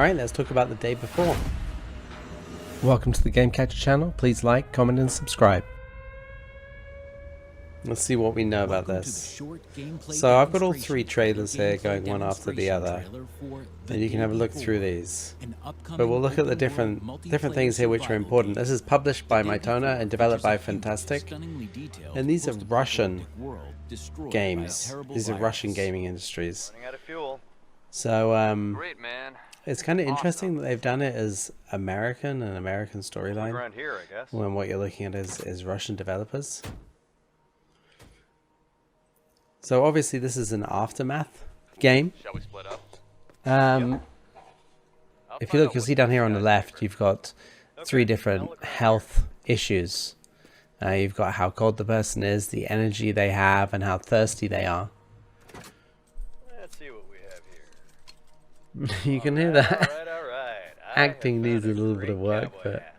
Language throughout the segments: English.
Alright, let's talk about the day before. Welcome to the GameCatcher channel. Please like, comment and subscribe. Let's see what we know about this. So I've got all three trailers here going one after the other, and you can have a look through these. But we'll look at the different things here which are important. This is published by MYTONA and developed by Fantastic, and these are Russian games. These are Russian gaming industries. So it's kind of interesting that they've done it as an American storyline, when what you're looking at is Russian developers. So obviously this is an aftermath game. Shall we split up? If you look, you'll see down here on the left, you've got three different health issues. You've got how cold the person is, the energy they have, and how thirsty they are. Let's see what we have here. You can hear that. All right. Acting needs a little bit of work, but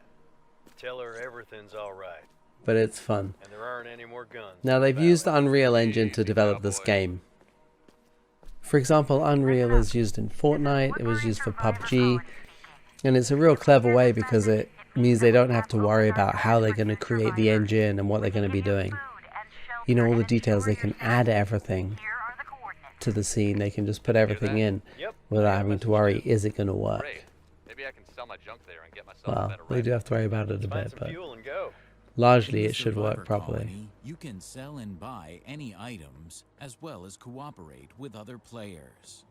tell her everything's all right. But it's fun. And there aren't any more guns. Now they've used the Unreal Engine to develop this game. For example, Unreal is used in Fortnite, it was used for PUBG, and it's a real clever way because it means they don't have to worry about how they're going to create the engine and what they're going to be doing. You know, all the details, they can add everything to the scene, they can just put everything in without having to worry, is it going to work? Maybe I can sell my junk there and get myself Well, they do have to worry about it a bit, but largely it should work properly. You can sell and buy any items as well as cooperate with other players.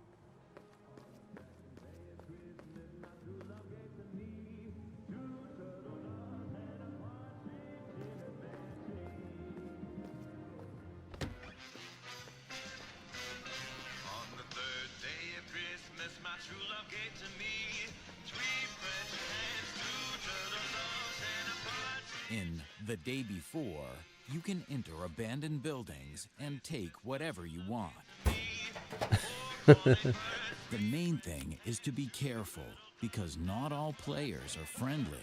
In The Day Before, you can enter abandoned buildings and take whatever you want. The main thing is to be careful, because not all players are friendly.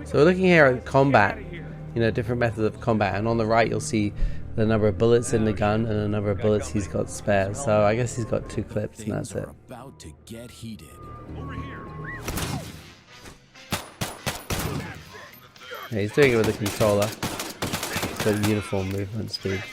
So we're looking here at combat, you know, different methods of combat, and on the right you'll see the number of bullets in the gun and the number of bullets he's got spare. So I guess he's got 2 clips and that's it. About to get heated. Yeah, he's doing it with a controller. It's got uniform movement speed.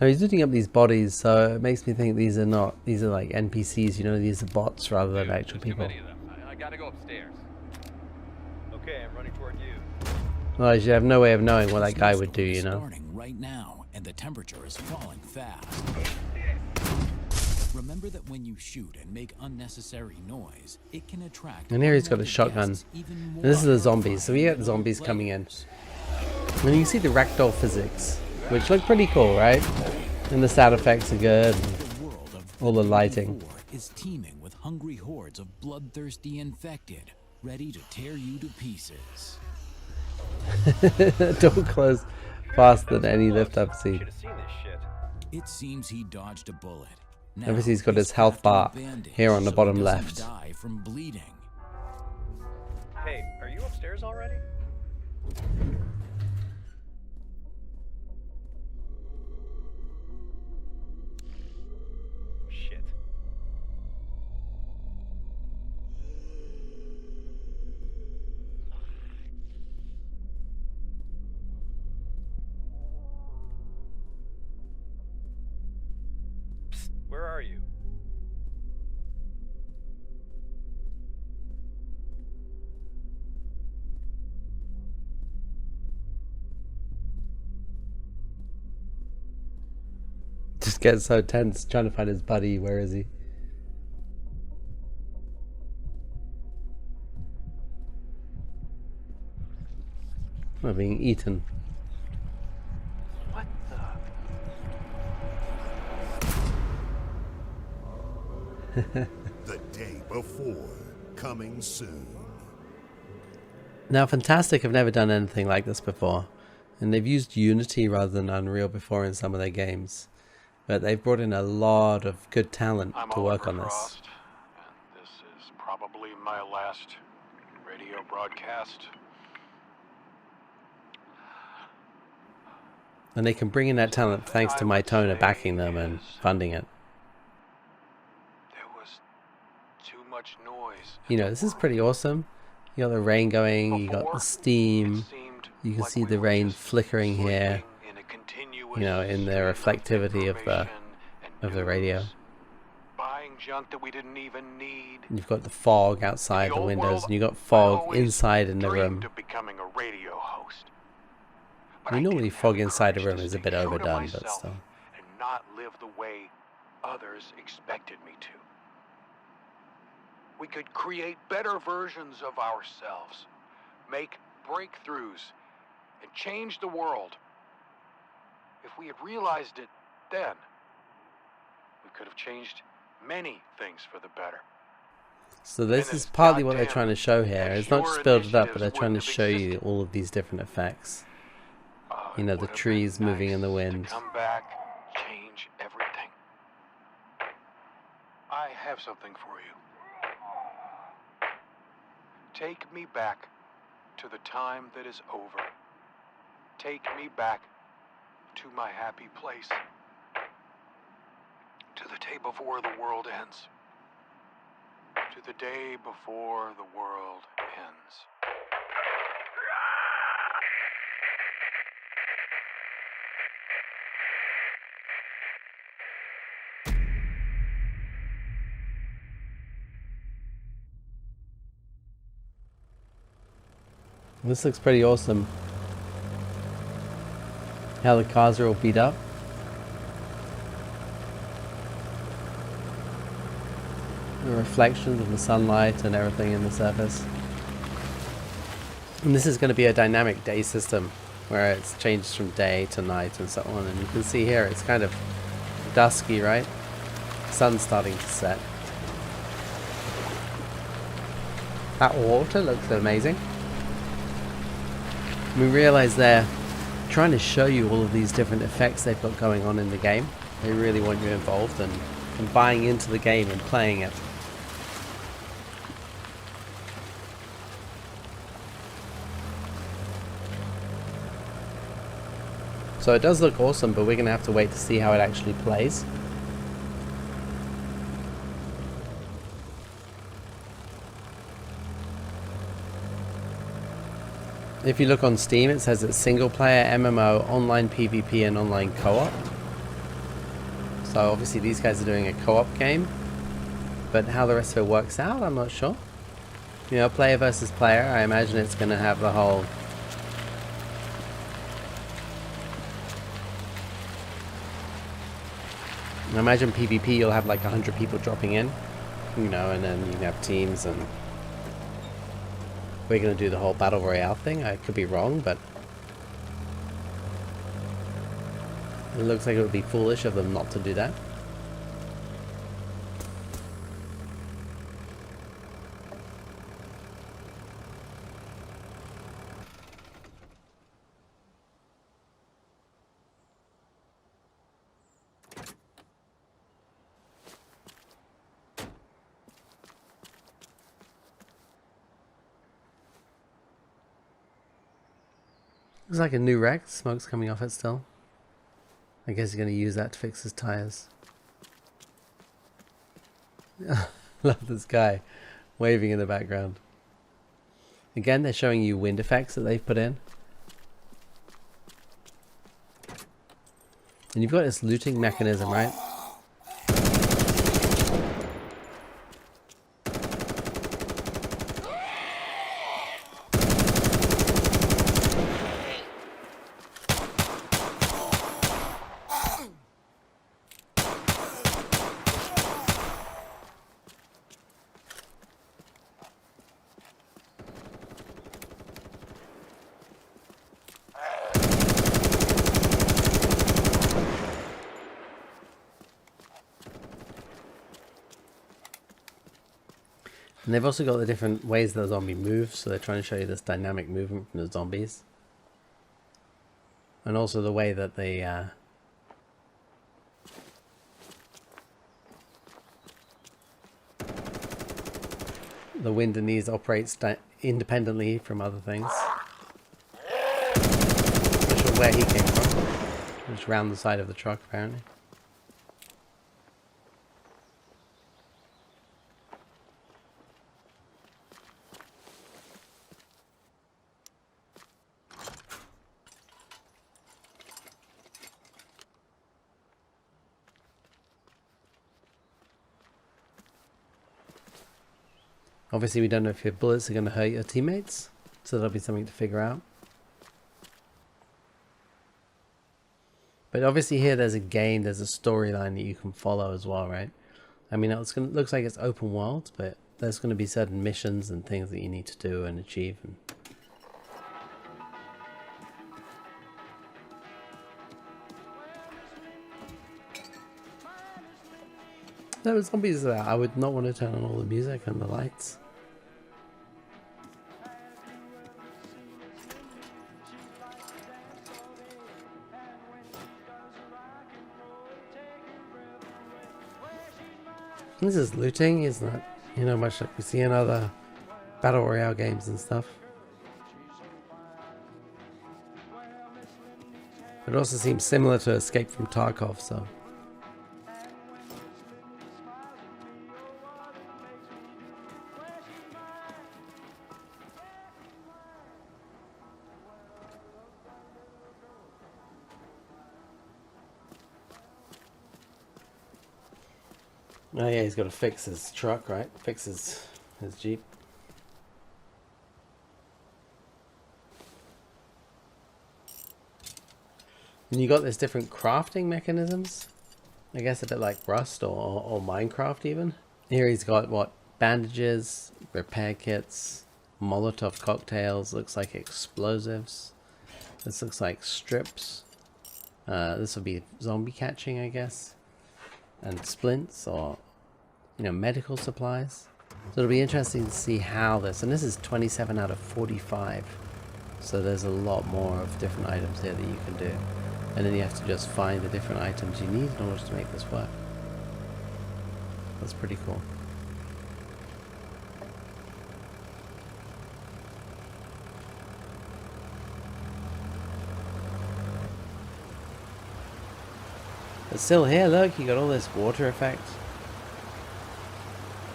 Now he's looting up these bodies, so it makes me think these are like NPCs, you know, these are bots rather than actual people. I gotta go upstairs. Okay, I'm running toward you. Well, you have no way of knowing what that guy would do, you know. Starting right now, and the temperature is falling fast. Remember that when you shoot and make unnecessary noise, it can attract. And here he's got a shotgun. And this is the zombies, so we get the zombies coming in. And you can see the ragdoll physics, which look pretty cool, right? And the sound effects are good. All the lighting is teeming with hungry hordes of bloodthirsty infected, ready to tear you to pieces. Door closed faster than any lift I've seen. It seems he dodged a bullet. Obviously he's got his health bar here on the bottom left. Die from bleeding. Hey, are you upstairs already? Shit. Psst, where are you? Just gets so tense trying to find his buddy. Where is he? We're being eaten. What the? The Day Before, coming soon. Now, Fantastic have never done anything like this before, and they've used Unity rather than Unreal before in some of their games. But they've brought in a lot of good talent I'm to work on Oliver this. Frost, and this is probably my last radio broadcast. And they can bring in that talent thanks to MYTONA backing them and funding it. There was too much noise. You know, this is pretty awesome. You got the rain going, you got the steam, you can see the rain flickering here, you know, in the reflectivity of the radio. Buying junk that we didn't even need. You've got the fog outside the windows, and you've got fog inside in the room. Of becoming a radio host. I mean, normally fog inside a room is a bit overdone, but still. And not live the way others expected me to. We could create better versions of ourselves, make breakthroughs, and change the world. If we had realized it then, we could have changed many things for the better. So this is partly what they're trying to show here. It's not just build it up, but they're trying to show you all of these different effects. You know, the trees moving in the wind. Come back, change everything. I have something for you. Take me back to the time that is over. Take me back to my happy place. To the day before the world ends. To the day before the world ends. This looks pretty awesome. How the cars are all beat up. The reflections of the sunlight and everything in the surface. And this is going to be a dynamic day system where it's changed from day to night and so on. And you can see here it's kind of dusky, right? Sun's starting to set. That water looks amazing. We realize they're trying to show you all of these different effects they've got going on in the game. They really want you involved and buying into the game and playing it. So it does look awesome, but we're going to have to wait to see how it actually plays. If you look on Steam, it says it's single player, MMO, online PvP, and online co-op. So obviously these guys are doing a co-op game, but how the rest of it works out, I'm not sure. You know, player versus player, I imagine it's going to have the whole... I imagine PvP you'll have like 100 people dropping in, you know, and then you can have teams and... We're going to do the whole Battle Royale thing. I could be wrong, but it looks like it would be foolish of them not to do that. Looks like a new wreck. Smoke's coming off it still. I guess he's going to use that to fix his tires. Love this guy waving in the background. Again, they're showing you wind effects that they've put in. And you've got this looting mechanism, right? And they've also got the different ways the zombie moves, so they're trying to show you this dynamic movement from the zombies. And also the way that they the wind and these operates independently from other things. Not sure where he came from. Just round the side of the truck, apparently. Obviously, we don't know if your bullets are going to hurt your teammates, so that'll be something to figure out. But obviously here there's a game, there's a storyline that you can follow as well, right? I mean, looks like it's open world, but there's going to be certain missions and things that you need to do and achieve. And there were zombies there. I would not want to turn on all the music and the lights. This is looting, isn't it? You know, much like we see in other battle royale games and stuff. It also seems similar to Escape from Tarkov, so. Oh yeah, he's got to fix his truck, right? Fix his Jeep. And you got this different crafting mechanisms. I guess a bit like Rust or Minecraft even. Here he's got what? Bandages, repair kits, Molotov cocktails, looks like explosives. This looks like strips. This will be zombie catching, I guess. And splints or, you know, medical supplies. So it'll be interesting to see how this, and this is 27 out of 45. So there's a lot more of different items here that you can do. And then you have to just find the different items you need in order to make this work. That's pretty cool. But still here, look, you got all this water effect.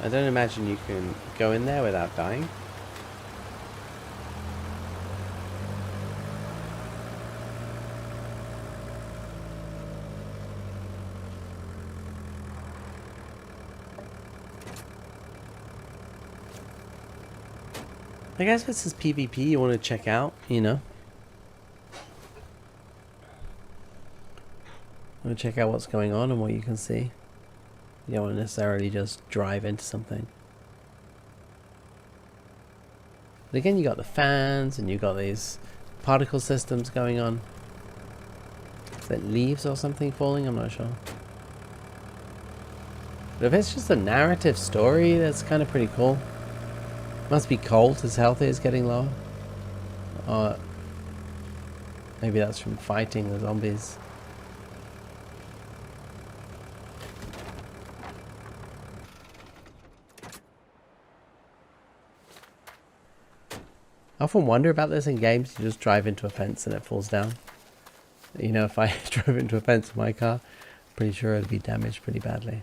I don't imagine you can go in there without dying. I guess if this is PvP you want to check out, you know. Want to check out what's going on and what you can see. You don't want to necessarily just drive into something. But again, you got the fans and you got these particle systems going on. Is that leaves or something falling? I'm not sure. But if it's just a narrative story, that's kind of pretty cool. Must be cold, his health is getting lower. Or maybe that's from fighting the zombies. I often wonder about this in games. You just drive into a fence and it falls down. You know, if I drove into a fence with my car, I'm pretty sure it'd be damaged pretty badly.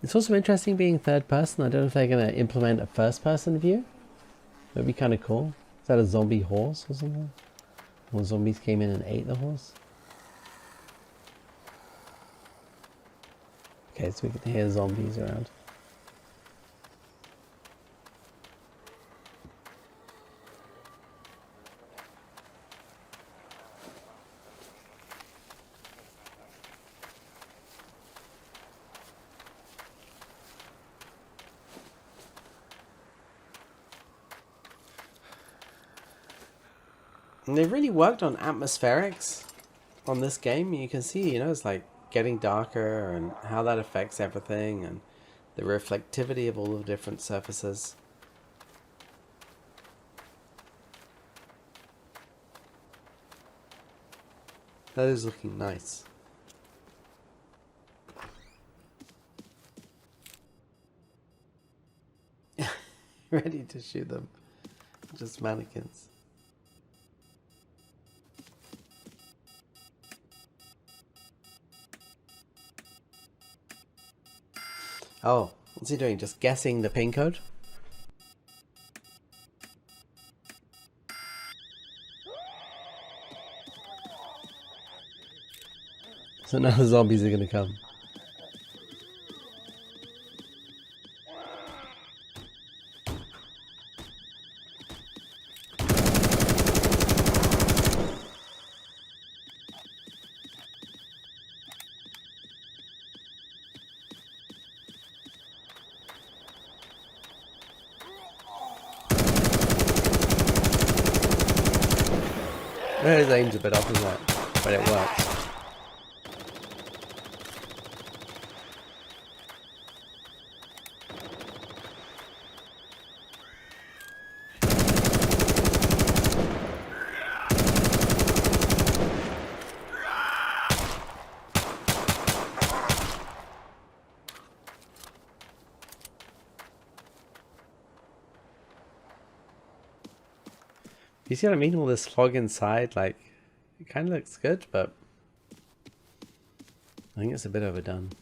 It's also interesting being third person. I don't know if they're going to implement a first person view. That'd be kind of cool. Is that a zombie horse or something? Or zombies came in and ate the horse? Okay, so we can hear zombies around. And they've really worked on atmospherics on this game. You can see, you know, it's like getting darker and how that affects everything. And the reflectivity of all the different surfaces. That is looking nice. Ready to shoot them. Just mannequins. Oh, what's he doing? Just guessing the pin code? So now the zombies are gonna come. His aim's a bit off, isn't it? But it works. You see what I mean? All this fog inside, like, it kind of looks good, but I think it's a bit overdone.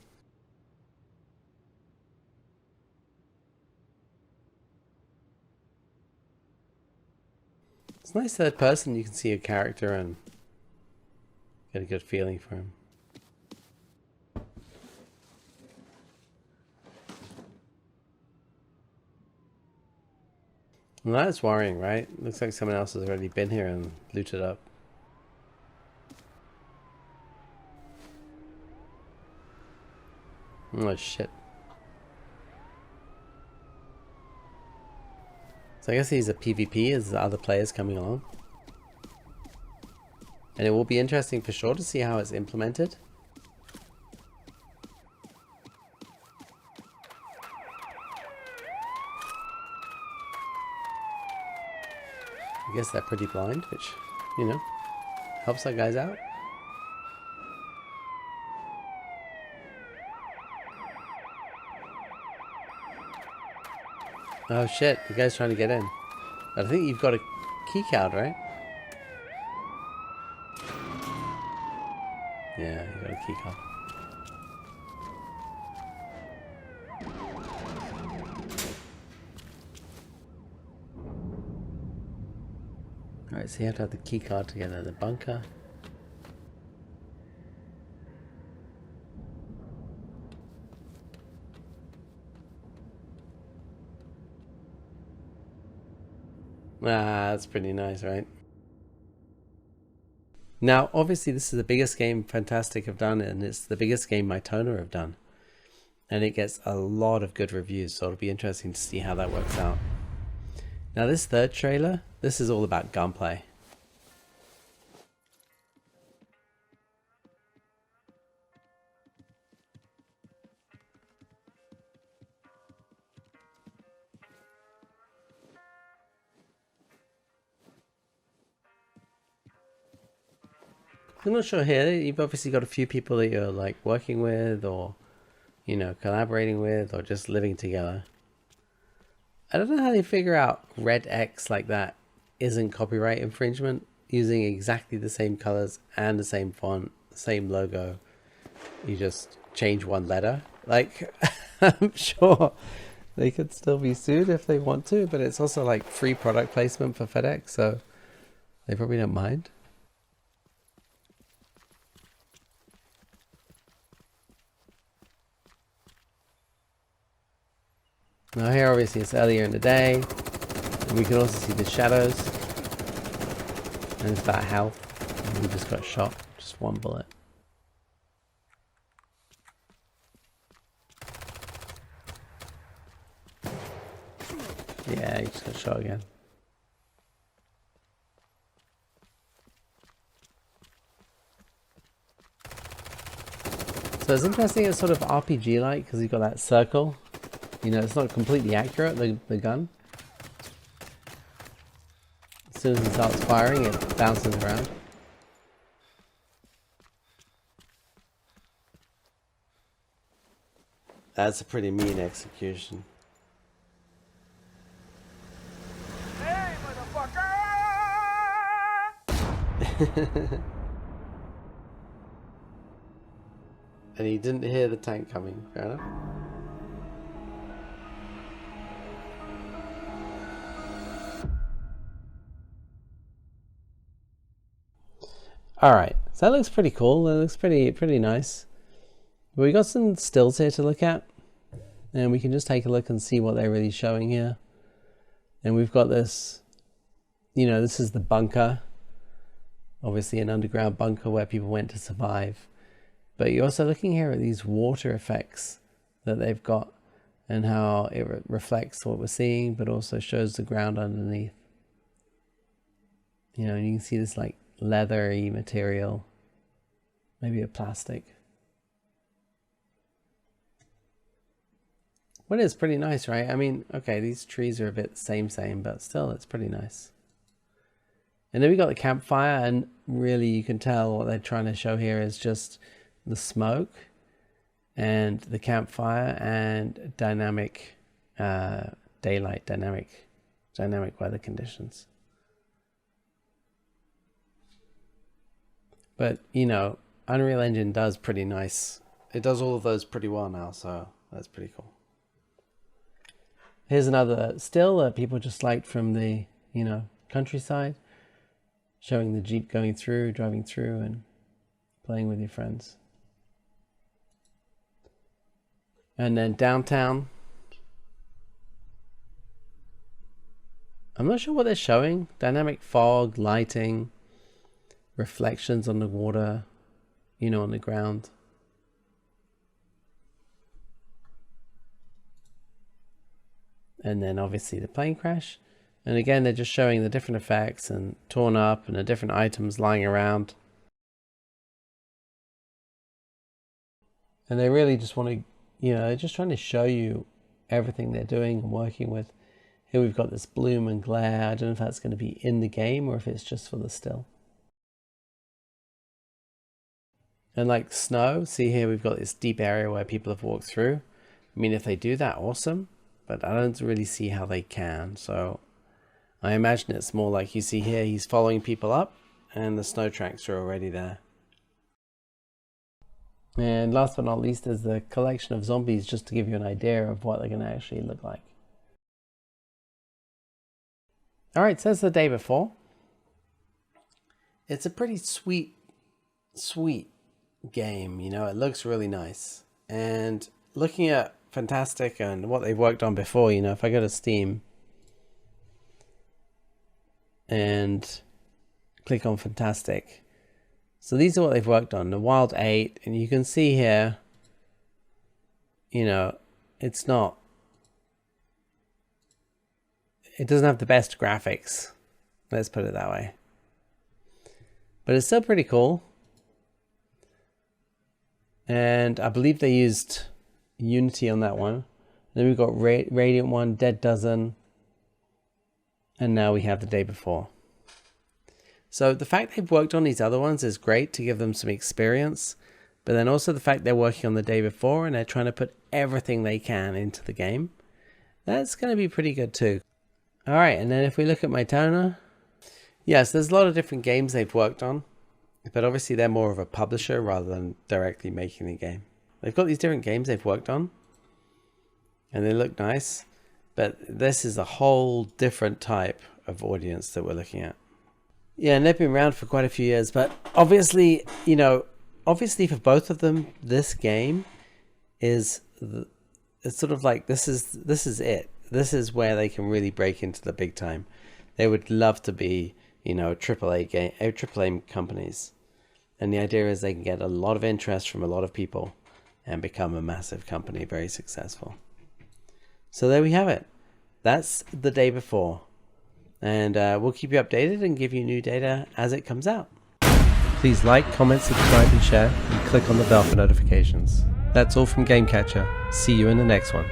It's nice third person, you can see a character and get a good feeling for him. Well, that's worrying, right? Looks like someone else has already been here and looted up. Oh shit. So I guess he's a PvP as the other players coming along. And it will be interesting for sure to see how it's implemented. I guess they're pretty blind, which, you know, helps our guys out. Oh shit, the guy's trying to get in. But I think you've got a key card, right? Yeah, you got a key card. Alright, so you have to have the key card to get out of the bunker. Ah, that's pretty nice, right? Now, obviously this is the biggest game Fantastic have done, and it's the biggest game MYTONA have done. And it gets a lot of good reviews, so it'll be interesting to see how that works out. Now this third trailer, this is all about gunplay. I'm not sure here, you've obviously got a few people that you're like working with or, you know, collaborating with or just living together. I don't know how they figure out red X like that isn't copyright infringement, using exactly the same colors and the same font, the same logo. You just change one letter. Like, I'm sure they could still be sued if they want to, but it's also like free product placement for FedEx, so they probably don't mind. Now here obviously it's earlier in the day, and we can also see the shadows, and it's about health, and we just got shot, just one bullet. Yeah, he just got shot again. So it's interesting, it's sort of RPG-like, because you've got that circle, You know, it's not completely accurate, the gun. As soon as it starts firing, it bounces around. That's a pretty mean execution. Hey, motherfucker! And he didn't hear the tank coming, fair enough. Alright, so that looks pretty cool. That looks pretty nice. But we got some stills here to look at. And we can just take a look and see what they're really showing here. And we've got this, you know, this is the bunker. Obviously an underground bunker where people went to survive. But you're also looking here at these water effects that they've got and how it reflects what we're seeing, but also shows the ground underneath. You know, and you can see this like leathery material, maybe a plastic. Well, it is pretty nice, right? I mean, okay, these trees are a bit same, but still, it's pretty nice. And then we got the campfire, and really you can tell what they're trying to show here is just the smoke and the campfire and dynamic daylight, dynamic weather conditions. But, you know, Unreal Engine does pretty nice. It does all of those pretty well now, so that's pretty cool. Here's another still that people just liked from the, you know, countryside, showing the Jeep going through, driving through, and playing with your friends. And then downtown. I'm not sure what they're showing. Dynamic fog, lighting, reflections on the water, you know, on the ground. And then obviously the plane crash. And again, they're just showing the different effects and torn up and the different items lying around. And they really just want to, you know, they're just trying to show you everything they're doing and working with. Here we've got this bloom and glare. I don't know if that's going to be in the game or if it's just for the still. And like snow, see here we've got this deep area where people have walked through. I mean, if they do that, awesome. But I don't really see how they can. So I imagine it's more like you see here, he's following people up and the snow tracks are already there. And last but not least is the collection of zombies, just to give you an idea of what they're going to actually look like. Alright, so it's the day before. It's a pretty sweet game, you know, it looks really nice. And looking at Fantastic and what they've worked on before, you know, if I go to Steam and click on Fantastic, so these are what they've worked on, the Wild 8, and you can see here, you know, it's not, it doesn't have the best graphics, let's put it that way, but it's still pretty cool. And I believe they used Unity on that one. Then we've got Radiant one, Dead Dozen, and now we have the day before. So the fact they've worked on these other ones is great to give them some experience, but then also the fact they're working on the day before and they're trying to put everything they can into the game, that's going to be pretty good too. Alright, and then if we look at MYTONA, yes, there's a lot of different games they've worked on, but obviously they're more of a publisher rather than directly making the game. They've got these different games they've worked on and they look nice, but this is a whole different type of audience that we're looking at. Yeah, and they've been around for quite a few years, but obviously, you know, obviously for both of them, this game is, it's sort of like, this is it. This is where they can really break into the big time. They would love to be, you know, AAA companies. And the idea is they can get a lot of interest from a lot of people and become a massive company, very successful. So there we have it. That's the day before. And we'll keep you updated and give you new data as it comes out. Please like, comment, subscribe and share, and click on the bell for notifications. That's all from GameCatcher. See you in the next one.